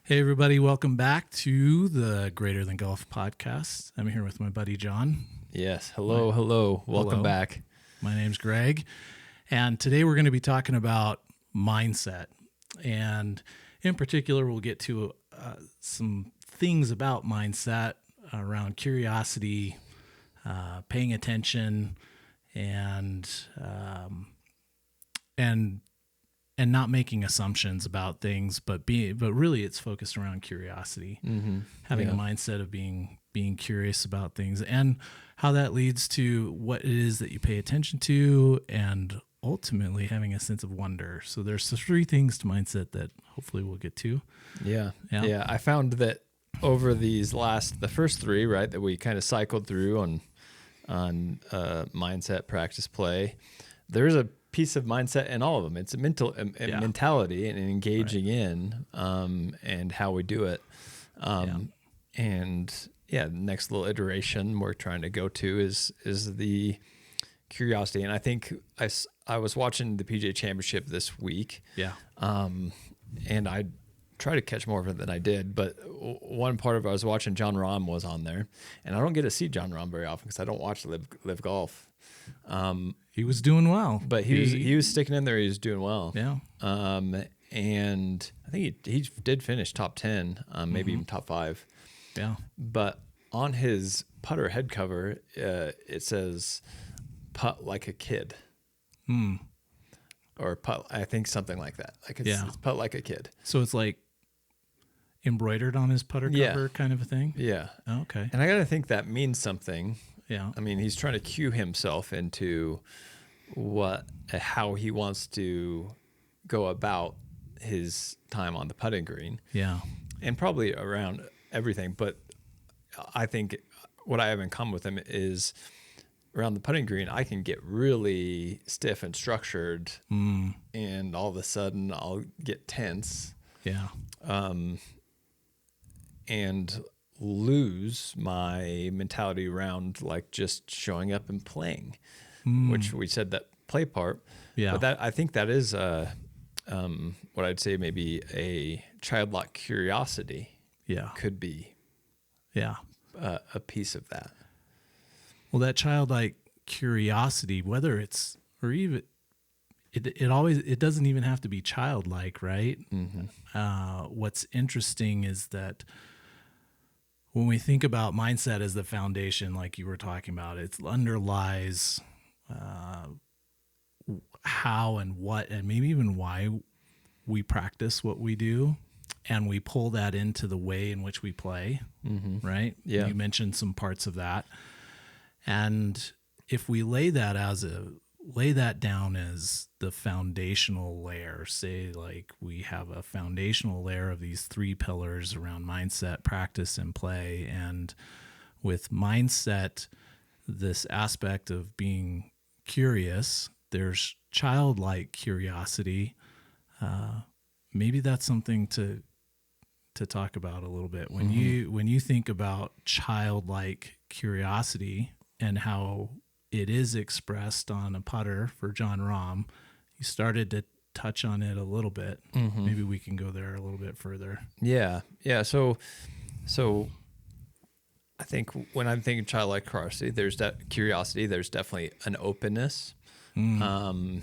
Hey, everybody. Welcome back to the Greater Than Golf podcast. I'm here with my buddy, John. Yes. Hello. Welcome back. My name's Greg. And today we're going to be talking about mindset. And in particular, we'll get to some things about mindset around curiosity, paying attention, and not making assumptions about things, but really it's focused around curiosity, having a mindset of being curious about things and how that leads to what it is that you pay attention to and ultimately having a sense of wonder. So there's three things to mindset that hopefully we'll get to. Yeah. I found that over the first three, right, that we kind of cycled through on mindset, practice, play, there's a piece of mindset in all of them. It's a mentality and engaging in, and how we do it. And the next little iteration we're trying to go to is the curiosity. And I think I was watching the PGA Championship this week. Yeah. And I tried to catch more of it than I did, but one part of it I was watching, John Rahm was on there, and I don't get to see John Rahm very often because I don't watch live golf. He was doing well, but he was sticking in there. He was doing well. Yeah. And I think he did finish top 10, maybe even top 5. Yeah. But on his putter head cover, it says "putt like a kid." Or putt, I think something like that. Like it's putt like a kid. So it's like embroidered on his putter cover kind of a thing? Yeah. Oh, okay. And I got to think that means something. Yeah. I mean, he's trying to cue himself into how he wants to go about his time on the putting green. Yeah. And probably around everything. But I think what I have in common with him is around the putting green, I can get really stiff and structured, and all of a sudden I'll get tense. Yeah. And lose my mentality around like just showing up and playing, which we said that play part. Yeah. But I think that is what I'd say maybe a childlike curiosity. Yeah. Could be. Yeah. A piece of that. Well, that childlike curiosity, whether it's or even it doesn't even have to be childlike, right? What's interesting is that when we think about mindset as the foundation, like you were talking about, it underlies how and what and maybe even why we practice what we do, and we pull that into the way in which we play, right? Yeah. You mentioned some parts of that. And if we lay that down as the foundational layer, say like we have a foundational layer of these 3 pillars around mindset, practice, and play. And with mindset, this aspect of being curious, there's childlike curiosity. Maybe that's something to talk about a little bit. When you think about childlike curiosity and how it is expressed on a putter for John Rahm, you started to touch on it a little bit. Maybe we can go there a little bit further. Yeah. So I think when I'm thinking childlike curiosity, there's that curiosity. There's definitely an openness, and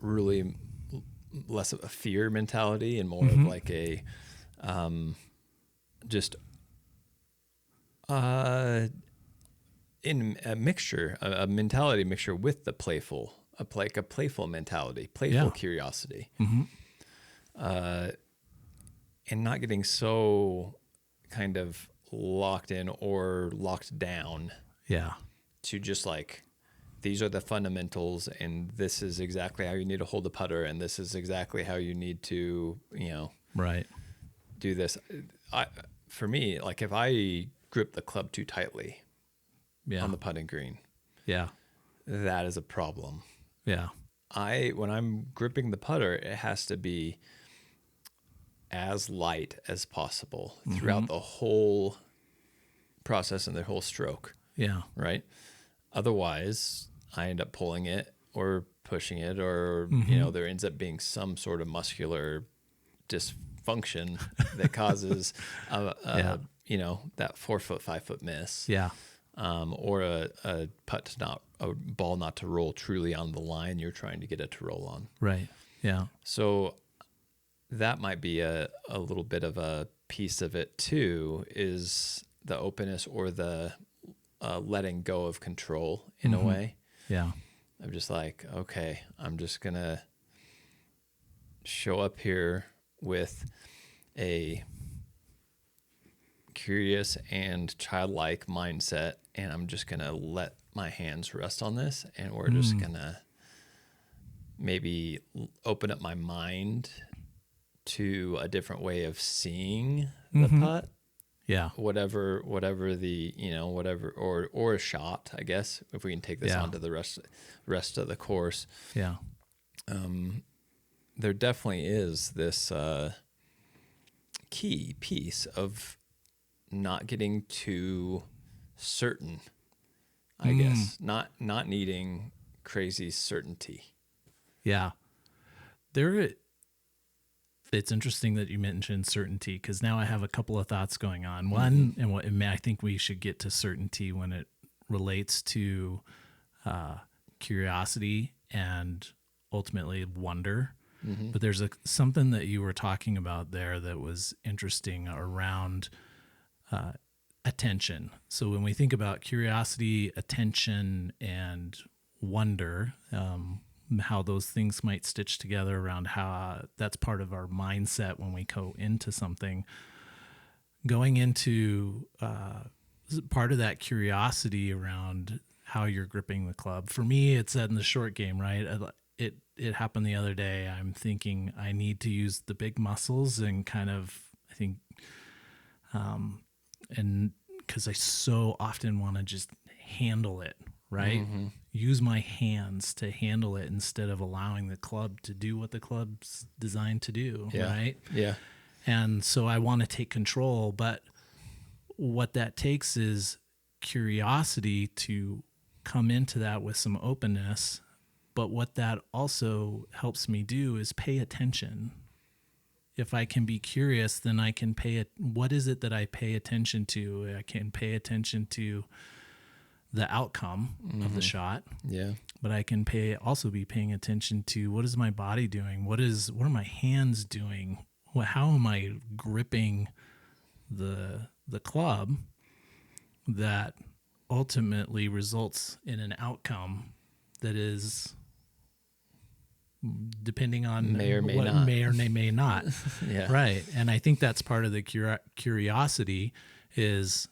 really less of a fear mentality and more of like a just in a mixture, a mentality mixture with the playful, a playful mentality, playful curiosity, and not getting so kind of locked in or locked down. Yeah. To just like, these are the fundamentals, and this is exactly how you need to hold the putter, and this is exactly how you need to, right, do this. For me, like if I grip the club too tightly on the putting green, that is a problem. Yeah. When I'm gripping the putter, it has to be as light as possible throughout the whole process and the whole stroke. Yeah. Right. Otherwise, I end up pulling it or pushing it, or there ends up being some sort of muscular dysfunction that causes Yeah. that 4 foot, 5 foot miss. Yeah. Or a ball not to roll truly on the line you're trying to get it to roll on. Right. Yeah. So that might be a little bit of a piece of it too, is the openness or the letting go of control in a way. Yeah. I'm just like, okay, I'm just going to show up here with a curious and childlike mindset, and I'm just going to let my hands rest on this, and we're just going to maybe open up my mind to a different way of seeing the putt. Yeah. Whatever the, whatever, or a shot, I guess, if we can take this on to the rest of the course. Yeah. There definitely is this key piece of not getting too certain, I guess, not needing crazy certainty. Yeah. It's interesting that you mentioned certainty, because now I have a couple of thoughts going on. One, and I think we should get to certainty when it relates to curiosity and ultimately wonder. But there's something that you were talking about there that was interesting around attention. So when we think about curiosity, attention, and wonder, how those things might stitch together around how that's part of our mindset when we go into something. Going into part of that curiosity around how you're gripping the club. For me, it's in the short game, right? It happened the other day. I'm thinking I need to use the big muscles and kind of, I think, and because I so often want to just handle it, right? Use my hands to handle it instead of allowing the club to do what the club's designed to do, right? Yeah. And so I want to take control, but what that takes is curiosity to come into that with some openness. But what that also helps me do is pay attention. If I can be curious, then I can what is it that I pay attention to? I can pay attention to the outcome of the shot. Yeah. But I can also be paying attention to what is my body doing? What are my hands doing? How am I gripping the club that ultimately results in an outcome that is, depending on may or may what not. may not. Yeah. Right. And I think that's part of the curiosity is,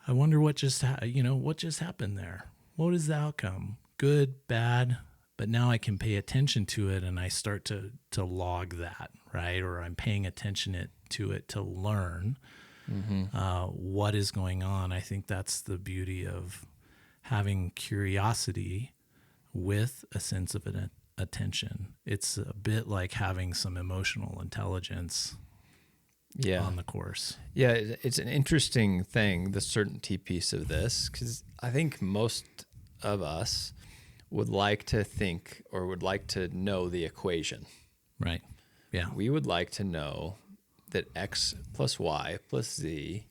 I wonder what just happened there. What is the outcome? Good, bad, but now I can pay attention to it, and I start to log that, right? Or I'm paying attention to it to learn what is going on. I think that's the beauty of having curiosity with a sense of attention. It's a bit like having some emotional intelligence on the course. Yeah, it's an interesting thing, the certainty piece of this, because I think most of us would like to think or would like to know the equation. Right. Yeah. We would like to know that X plus Y plus Z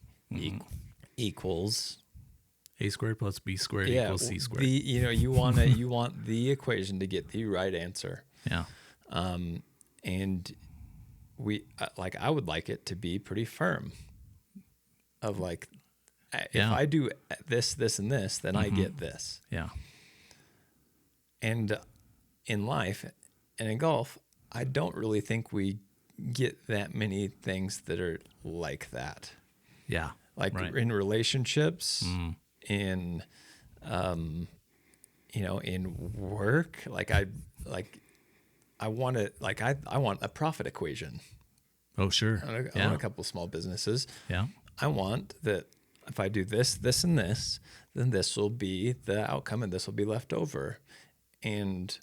equals A squared plus B squared equals C squared. You want the equation to get the right answer. Yeah. And I would like it to be pretty firm. Of like, if I do this, this, and this, then I get this. Yeah. And in life and in golf, I don't really think we get that many things that are like that. Yeah. Like right. in relationships, in in work, I want a profit equation. Oh, sure. I want a couple of small businesses. Yeah. I want that if I do this, this, and this, then this will be the outcome and this will be left over. And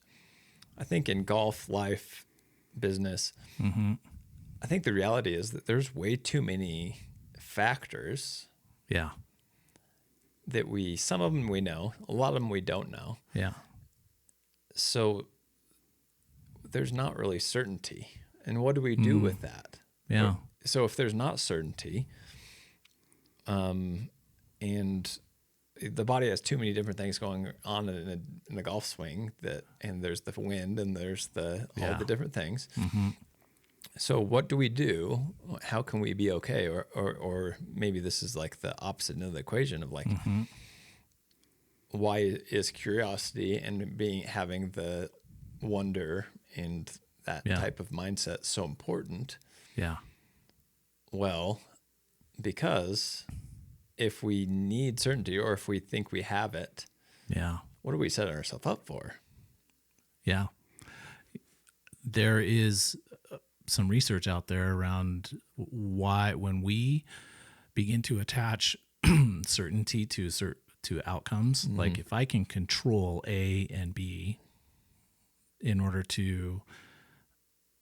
I think in golf, life, business, I think the reality is that there's way too many factors. Yeah. That some of them we know, a lot of them we don't know. Yeah. So there's not really certainty. And what do we do with that? Yeah. So if there's not certainty, and the body has too many different things going on in a golf swing, and there's the wind and there's all the different things. Mm-hmm. So what do we do? How can we be okay? Or maybe this is like the opposite end of the equation of like, Mm-hmm. why is curiosity and having the wonder and that type of mindset so important? Yeah. Well, because if we need certainty or if we think we have it, Yeah. what are we setting ourselves up for? Yeah. There is some research out there around why when we begin to attach certainty to outcomes, like if I can control A and B in order to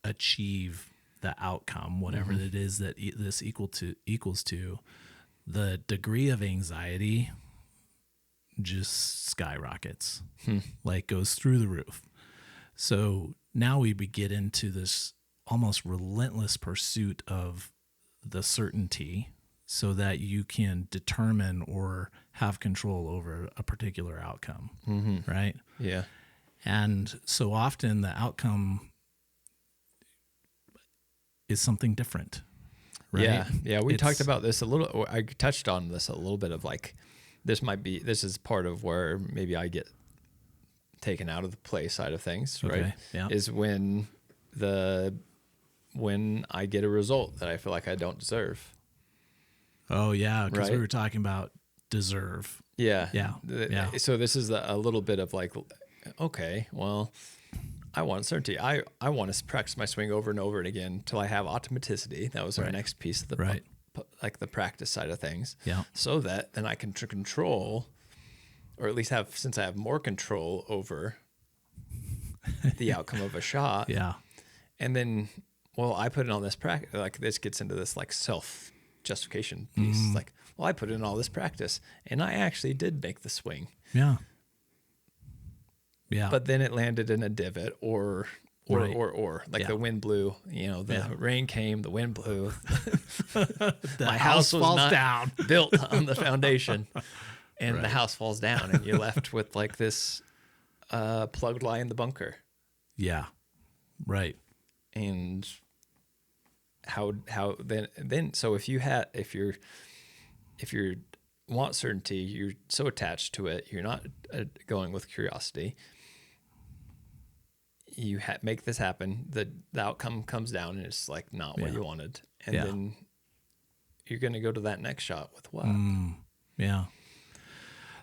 achieve the outcome, whatever it is that this equals to, the degree of anxiety just skyrockets, like goes through the roof. So now we get into this almost relentless pursuit of the certainty so that you can determine or have control over a particular outcome, right? Yeah. And so often the outcome is something different, right? Yeah. Yeah. We talked about this a little, I touched on this a little bit of like, this is part of where maybe I get taken out of the play side of things, right? Okay, yeah. Is when I get a result that I feel like I don't deserve. Oh yeah, because we Right. were talking about deserve. Yeah. Yeah. Yeah. So this is a little bit of like, okay, well, I want certainty. I want to practice my swing over and over and again until I have automaticity. That was our next piece of the like the practice side of things. Yeah. So that then I can control, or at least since I have more control over the outcome of a shot. Yeah. And then, well, I put in all this practice. Like this gets into this like self justification piece. It's like, well, I put in all this practice and I actually did make the swing. Yeah. Yeah. But then it landed in a divot or like the wind blew, the rain came, the wind blew. My house was falls not down. built on the foundation and the house falls down and you're left with like this plugged lie in the bunker. Yeah. Right. And how then so if you want certainty, you're so attached to it, you're not going with curiosity. You make this happen, the outcome comes down and it's like not what you wanted, and then you're going to go to that next shot with what? Yeah.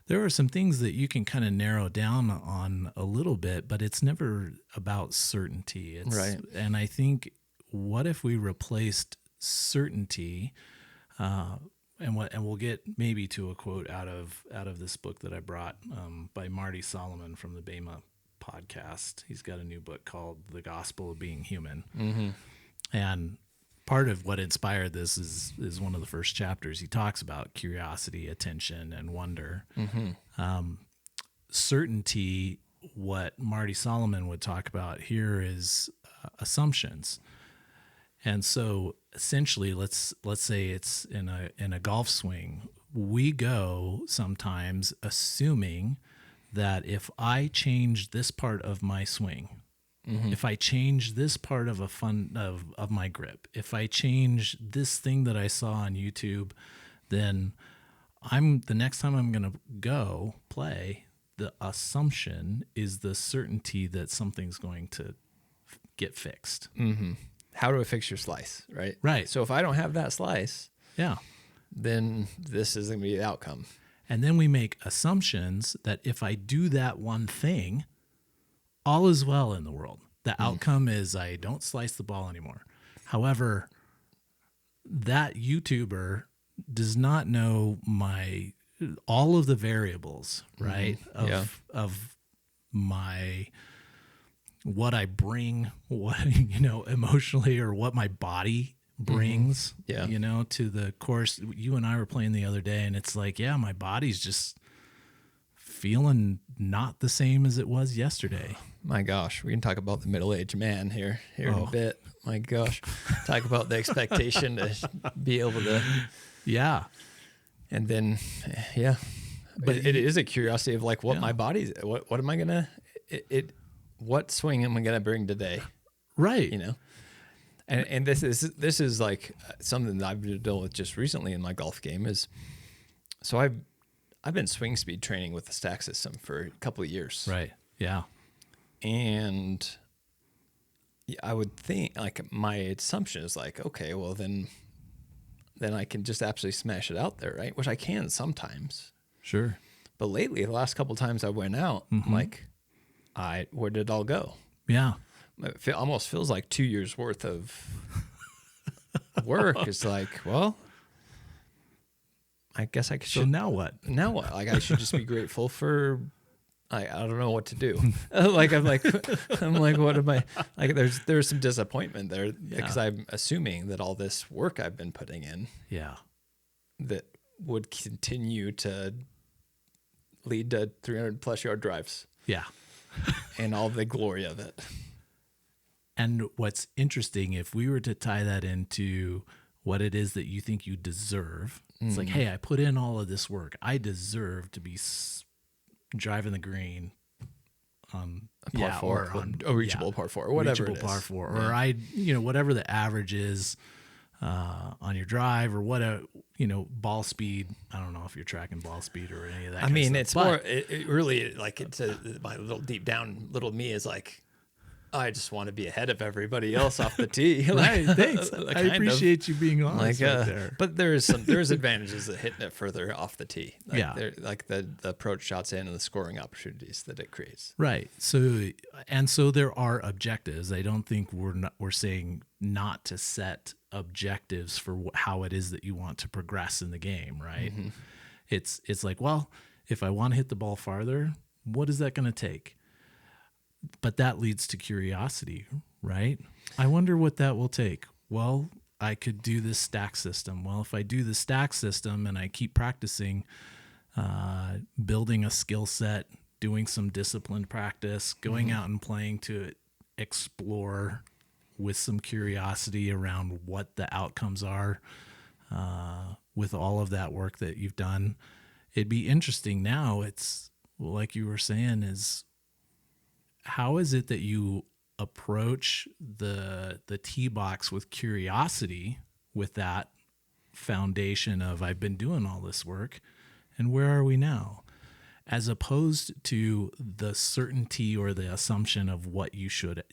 There are some things that you can kind of narrow down on a little bit, but it's never about certainty. It's, right. And I think, what if we replaced certainty, and we'll get maybe to a quote out of this book that I brought by Marty Solomon from the Bema podcast. He's got a new book called The Gospel of Being Human. Mm-hmm. And part of what inspired this is one of the first chapters. He talks about curiosity, attention, and wonder. Certainty, what Marty Solomon would talk about here is assumptions. And so essentially, let's say it's in a golf swing. We go sometimes assuming that if I change this part of my swing, if I change this part of of my grip, if I change this thing that I saw on YouTube, then the next time I'm going to go play, the assumption is the certainty that something's going to get fixed. Mm-hmm. How do I fix your slice, right? Right. So if I don't have that slice, then this is going to be the outcome. And then we make assumptions that if I do that one thing, all is well in the world. The outcome is I don't slice the ball anymore. However, that YouTuber does not know all of the variables, right? Of my what I bring, emotionally, or what my body brings, to the course. You and I were playing the other day, and it's like, my body's just feeling not the same as it was yesterday. My gosh, we can talk about the middle-aged man here in a bit. My gosh, talk about the expectation to be able to, Yeah. and then, yeah. But it is a curiosity of like what Yeah. my body's, what am I gonna, what swing am I gonna bring today? Right. You know, and this is like something that I've been dealing with just recently in my golf game is, so I've been swing speed training with the stack system for a couple of years, Right. Yeah. and I would think like my assumption is like, okay, well then I can just absolutely smash it out there, right? Which I can sometimes. Sure. But lately, the last couple of times I went out, I'm like, where did it all go? Yeah. It almost feels like 2 years worth of work. It's like, well, I guess So now what? now what? Like I should just be grateful for. I don't know what to do. I'm like, what am I? Like, there's some disappointment there because I'm assuming that all this work I've been putting in, Yeah. that would continue to lead to 300 plus yard drives Yeah. and all the glory of it. And what's interesting, if we were to tie that into what it is that you think you deserve, it's like, hey, I put in all of this work. I deserve to be driving the green on Par four, or on a reachable par four, or whatever reachable it is. par four, or whatever the average is on your drive, or what ball speed. I don't know if you're tracking ball speed or any of that. I mean, it's more. It really like it's my little deep down little me is like, I just want to be ahead of everybody else off the tee. Right, thanks. I appreciate you being honest right there. But there's advantages of hitting it further off the tee. Like Yeah. like the approach shots in and the scoring opportunities that it creates. Right. So there are objectives. I don't think we're saying not to set objectives for how it is that you want to progress in the game, right? Mm-hmm. It's like, well, if I want to hit the ball farther, what is that going to take? But that leads to curiosity, right? I wonder what that will take. Well, I could do this stack system. Well, if I do the stack system and I keep practicing, building a skill set, doing some disciplined practice, going out and playing to explore with some curiosity around what the outcomes are, with all of that work that you've done, it'd be interesting. Now it's like you were saying, is how is it that you approach the tee box with curiosity, with that foundation of I've been doing all this work and where are we now, as opposed to the certainty or the assumption of what you should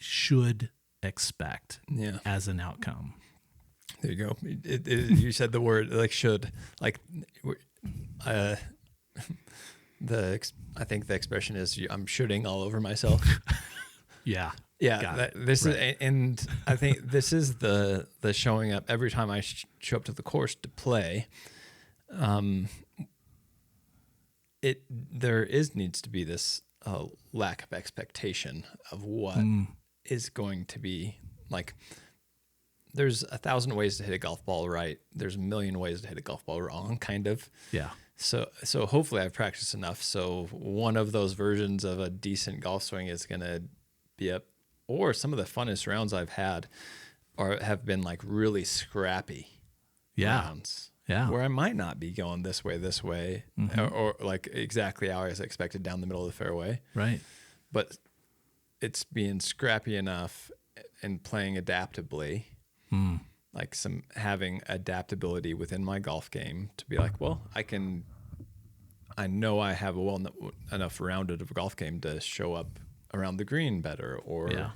expect as an outcome. There you go. You said the word like should, like I think the expression is I'm shooting all over myself. Yeah. This is, and I think this is the showing up every time I show up to the course to play. Needs to be this lack of expectation of what is going to be like. There's 1,000 ways to hit a golf ball right. There's a million ways to hit a golf ball wrong, kind of. Yeah. So hopefully I've practiced enough. So one of those versions of a decent golf swing is going to be up. Or some of the funnest rounds I've had have been like really scrappy rounds. Yeah. Where I might not be going this way, or like exactly how I was expected down the middle of the fairway. Right. But it's being scrappy enough and playing adaptably. Like having adaptability within my golf game to be like, well, I know I have a enough rounded of a golf game to show up around the green better, or, to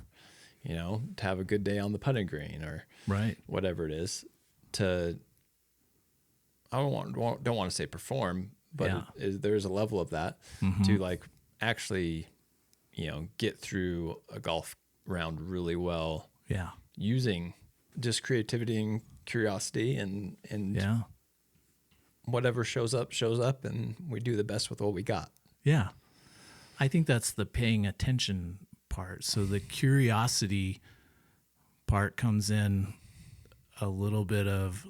have a good day on the putting green, or whatever it is. I don't want to say perform, but there's a level of that to like actually, get through a golf round really well. Yeah. Using just creativity and curiosity and whatever shows up, and we do the best with what we got. Yeah. I think that's the paying attention part. So the curiosity part comes in a little bit of,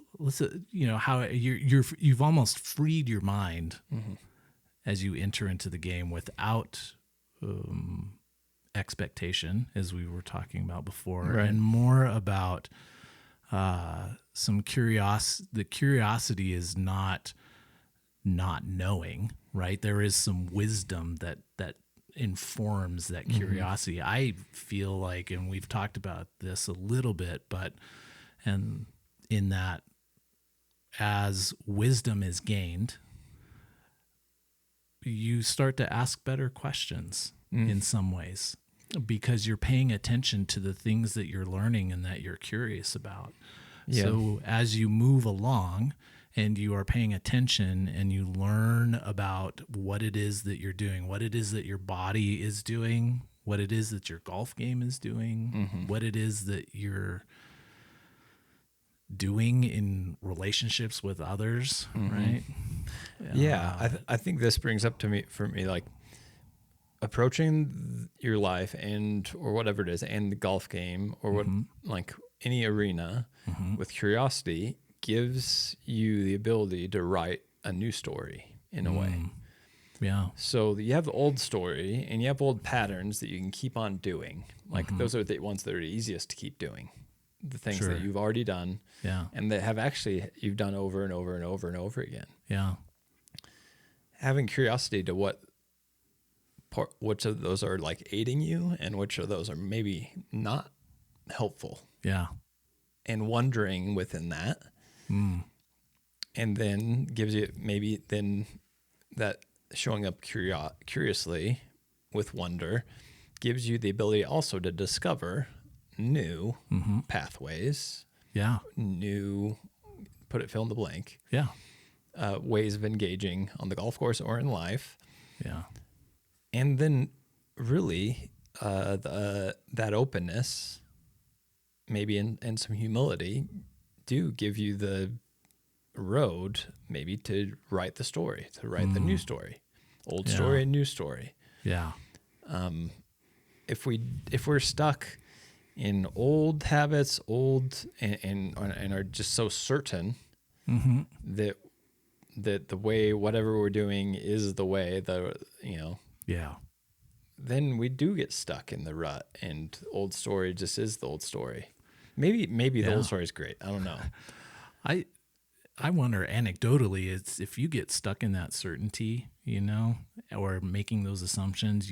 how you've almost freed your mind as you enter into the game without expectation, as we were talking about before, Right. and more about some curiosity. The curiosity is not knowing, right? There is some wisdom that informs that curiosity. I feel like, and we've talked about this a little bit, but and in that, as wisdom is gained, you start to ask better questions in some ways, because you're paying attention to the things that you're learning and that you're curious about. Yeah. So as you move along and you are paying attention and you learn about what it is that you're doing, what it is that your body is doing, what it is that your golf game is doing, what it is that you're doing in relationships with others, right? Yeah, I think this brings up for me, like approaching your life or whatever it is, and the golf game or what, like any arena, with curiosity gives you the ability to write a new story in a way. Yeah. So you have the old story and you have old patterns that you can keep on doing. Like those are the ones that are the easiest to keep doing. The things Sure. that you've already done, Yeah. and that you've done over and over and over and over again. Yeah. Having curiosity to which of those are like aiding you and which of those are maybe not helpful, Yeah. and wondering within that, and then gives you maybe then that showing up curiously with wonder gives you the ability also to discover new pathways, Yeah. new fill in the blank, Yeah. ways of engaging on the golf course or in life. Yeah. And then really that openness, maybe and some humility, do give you the road maybe to write the story, to write the new story, old story and new story. Yeah. If we're stuck in old habits, and are just so certain that the way whatever we're doing is the way, Yeah. then we do get stuck in the rut, and old story just is the old story. Maybe the old story is great. I don't know. I wonder anecdotally, it's if you get stuck in that certainty, or making those assumptions,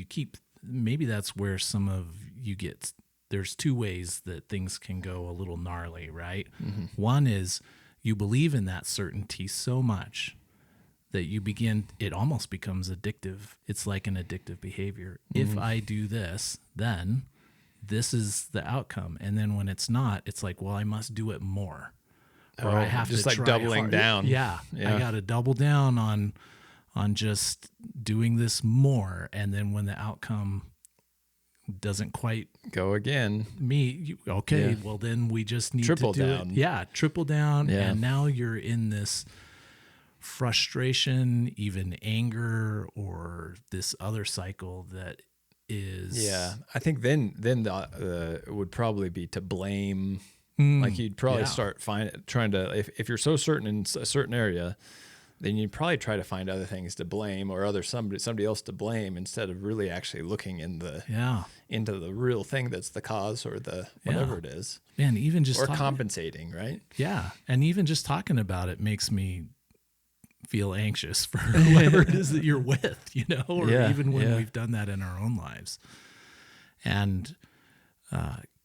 maybe that's where there's two ways that things can go a little gnarly, right? One is you believe in that certainty so much that it almost becomes addictive. It's like an addictive behavior. If I do this, then this is the outcome. And then when it's not, it's like, well, I must do it more. Or I have just to like try doubling hard. down. Yeah. I got to double down on just doing this more. And then when the outcome doesn't quite Go again. well, then we just need Triple to do down. it. Yeah, triple down. Yeah. And now you're in this frustration, even anger, or this other cycle that is. Yeah, I think then it would probably be to blame. Like you'd probably start trying to, if you're so certain in a certain area, then you'd probably try to find other things to blame or somebody else to blame, instead of really actually looking into the real thing that's the cause or the whatever it is. Man, even just compensating, right? Yeah, and even just talking about it makes me feel anxious for whoever it is that you're with, or even when we've done that in our own lives. And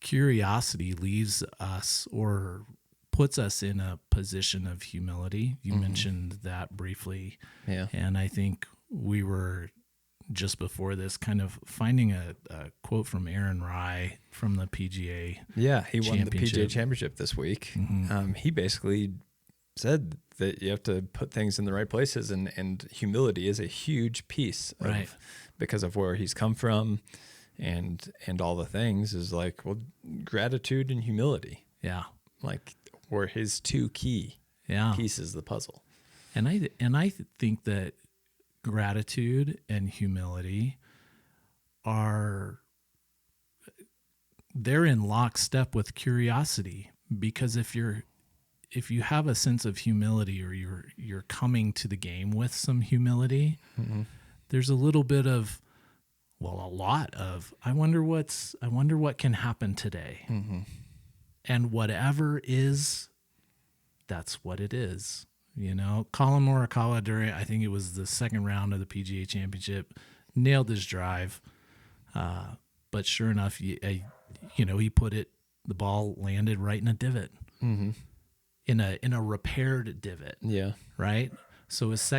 curiosity leaves us or puts us in a position of humility. You mentioned that briefly. Yeah. And I think we were just before this kind of finding a quote from Aaron Rai from the PGA. Yeah, he won the PGA Championship this week. He basically said that you have to put things in the right places, and humility is a huge piece of, because of where he's come from and all the things, is like, well, gratitude and humility. Yeah. Like were his two key pieces of the puzzle. And I think that gratitude and humility they're in lockstep with curiosity, because if you have a sense of humility, or you're coming to the game with some humility, there's a little bit of Well, a lot of, I wonder what can happen today. Mm-hmm. And whatever is, that's what it is. Colin Morikawa I think it was the second round of the PGA Championship, nailed his drive. But sure enough, he put it, the ball landed right in a divot, Mm-hmm. in a repaired divot. Yeah. Right. So his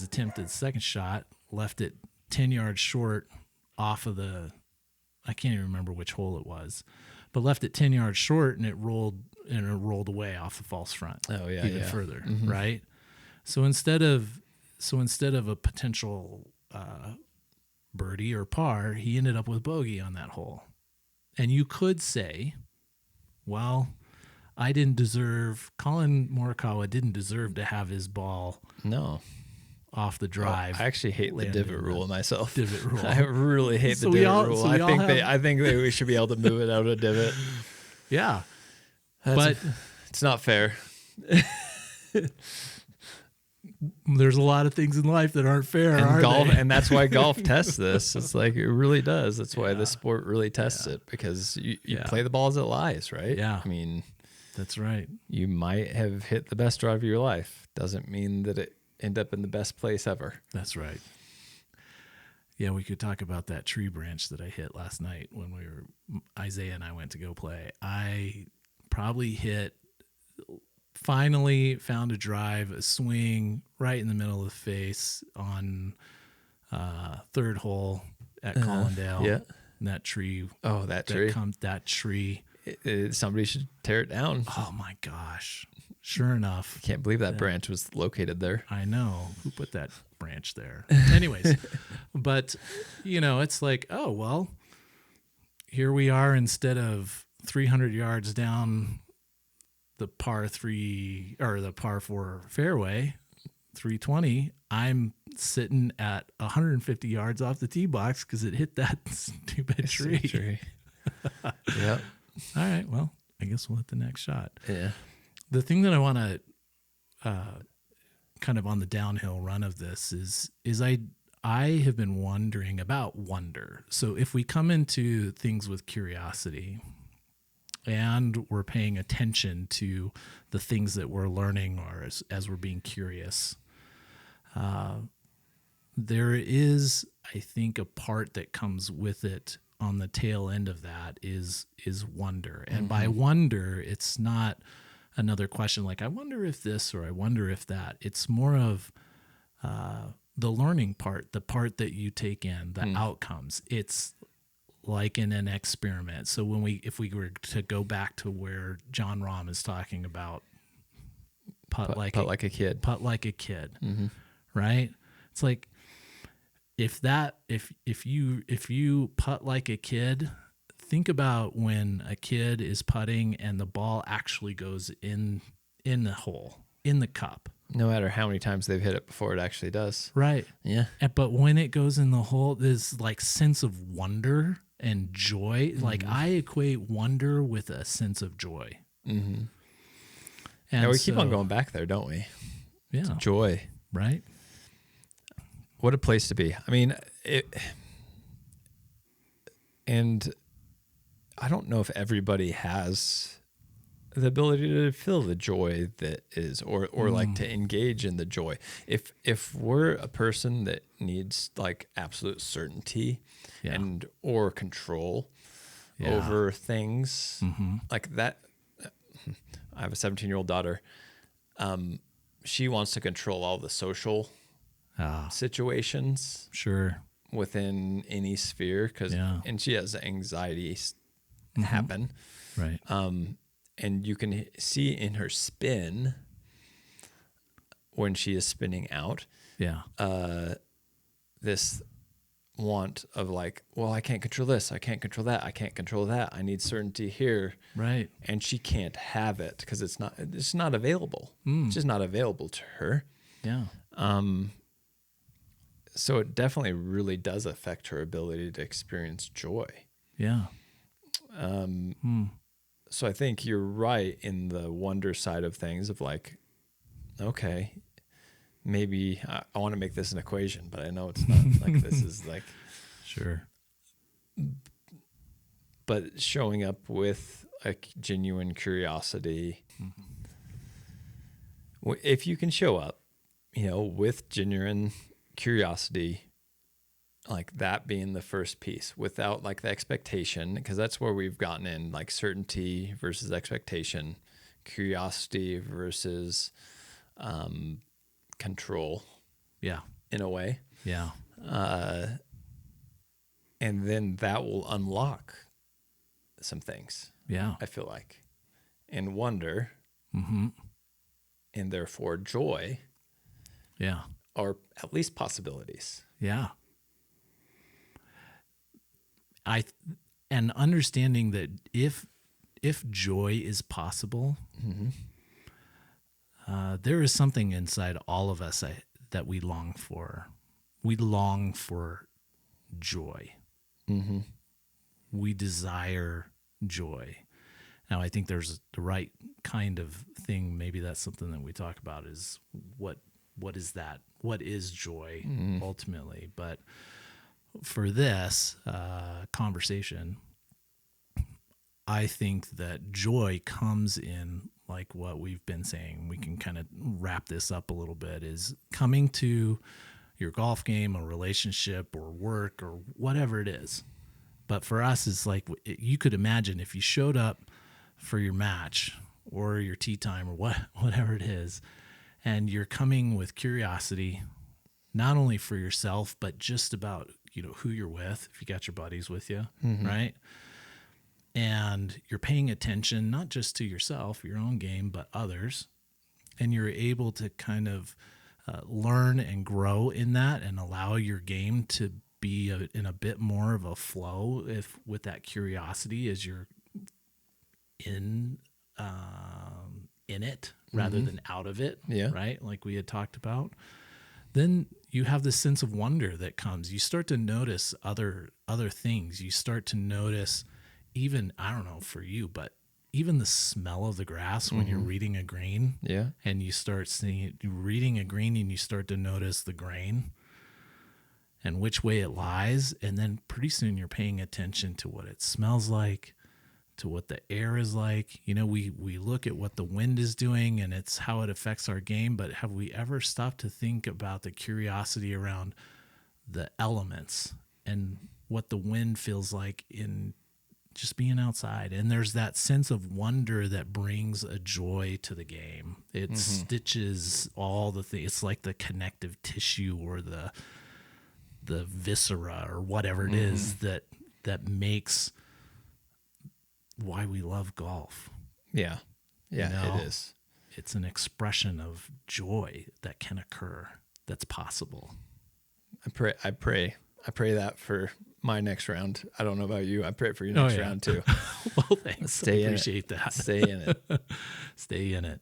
attempted second shot left it 10 yards short off of I can't even remember which hole it was, but left it 10 yards short, and it rolled away off the false front. Oh yeah. Even yeah. further. Mm-hmm. Right. So instead of a potential birdie or par, he ended up with bogey on that hole. And you could say, well, Colin Morikawa didn't deserve to have his ball No. off the drive. I actually hate the divot rule myself. Divot rule. I really hate the divot rule. I think we should be able to move it out of divot. Yeah. But it's not fair. There's a lot of things in life that aren't fair, And golf, they? and that's why golf tests this. It's like, it really does. That's why the sport really tests it, because you play the ball as it lies, right? Yeah. I mean, that's right. you might have hit the best drive of your life. Doesn't mean that it end up in the best place ever. That's right. Yeah, we could talk about that tree branch that I hit last night when Isaiah and I went to go play. I probably finally found a swing right in the middle of the face on third hole at Collindale. Yeah. And that tree. Oh, that tree. That tree. Somebody should tear it down. Oh my gosh. Sure enough. I can't believe that branch was located there. I know. Who put that branch there? Anyways, but, it's like, oh, well, here we are, instead of 300 yards down the par 3 or the par 4 fairway, 320, I'm sitting at 150 yards off the tee box because it hit that stupid tree. Yeah. All right. Well, I guess we'll hit the next shot. Yeah. The thing that I want to kind of on the downhill run of this is I have been wondering about wonder. So if we come into things with curiosity and we're paying attention to the things that we're learning, or as we're being curious, there is, I think, a part that comes with it on the tail end of that is wonder. And by wonder, it's not another question like, I wonder if this or I wonder if that. It's more of the learning part, the part that you take in, the outcomes. It's like in an experiment. So if we were to go back to where John Rahm is talking about putt like a kid, Mm-hmm. right? It's like, if you putt like a kid, think about when a kid is putting and the ball actually goes in the hole, in the cup. No matter how many times they've hit it before, it actually does. Right. Yeah. But when it goes in the hole, there's like sense of wonder and joy. Mm-hmm. Like I equate wonder with a sense of joy. Mm-hmm. And we keep on going back there, don't we? Yeah. To joy. Right. What a place to be. I mean, and I don't know if everybody has the ability to feel the joy that is, or like to engage in the joy. If we're a person that needs like absolute certainty and or control over things like that. I have a 17-year-old daughter. She wants to control all the social situations. Sure. Within any sphere, and she has anxiety happen. Right. And you can see in her spin when she is spinning out, this want of like, well, I can't control this, I can't control that, I can't control that, I need certainty here. Right. And she can't have it because it's not available. It's just not available to her. Yeah. So it definitely really does affect her ability to experience joy. Yeah. So I think you're right in the wonder side of things of like, okay, maybe I want to make this an equation, but I know it's not. Like this is like Sure. But showing up with a genuine curiosity, if you can show up, with genuine curiosity, like that being the first piece, without like the expectation, because that's where we've gotten in, like certainty versus expectation, curiosity versus control. Yeah. In a way. Yeah. And then that will unlock some things. Yeah. I feel like. And wonder. Mm-hmm. And therefore joy. Yeah. Or at least possibilities. Yeah. And understanding that if joy is possible, there is something inside all of us that we long for. We long for joy. Mm-hmm. We desire joy. Now, I think there's the right kind of thing. Maybe that's something that we talk about is what is that? What is joy ultimately? But for this conversation, I think that joy comes in like what we've been saying. We can kind of wrap this up a little bit, is coming to your golf game or relationship or work or whatever it is. But for us, it's like you could imagine if you showed up for your match or your tee time or whatever it is, and you're coming with curiosity, not only for yourself, but just about, who you're with, if you got your buddies with you, right? And you're paying attention, not just to yourself, your own game, but others. And you're able to kind of learn and grow in that and allow your game to be in a bit more of a flow with that curiosity as you're in it rather than out of it, right? Like we had talked about. Then you have this sense of wonder that comes. You start to notice other things. You start to notice even, I don't know for you, but even the smell of the grass when you're reading a green. Yeah. And you start reading a green and you start to notice the grain and which way it lies. And then pretty soon you're paying attention to what it smells like, to what the air is like. We look at what the wind is doing and it's how it affects our game, but have we ever stopped to think about the curiosity around the elements and what the wind feels like in just being outside? And there's that sense of wonder that brings a joy to the game. It stitches all the things. It's like the connective tissue or the viscera or whatever it is that makes why we love golf. Yeah. Yeah, it is. It's an expression of joy that can occur, that's possible. I pray that for my next round. I don't know about you. I pray for your next round too. Well, thanks. I appreciate that. Stay in it. Stay in it.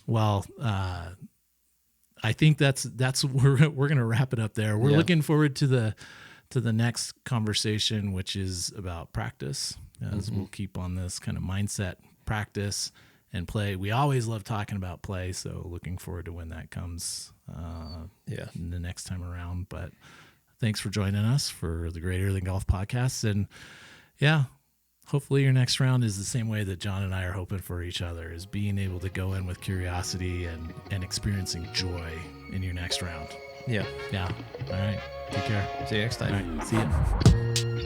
Well, I think that's we're going to wrap it up there. We're looking forward to the next conversation, which is about practice, as we'll keep on this kind of mindset, practice and play. We always love talking about play, so looking forward to when that comes the next time around. But thanks for joining us for the Greater Than Golf podcast. And hopefully your next round is the same way that John and I are hoping for each other, is being able to go in with curiosity and experiencing joy in your next round. Yeah. All right. Take care. See you next time. All right. See you.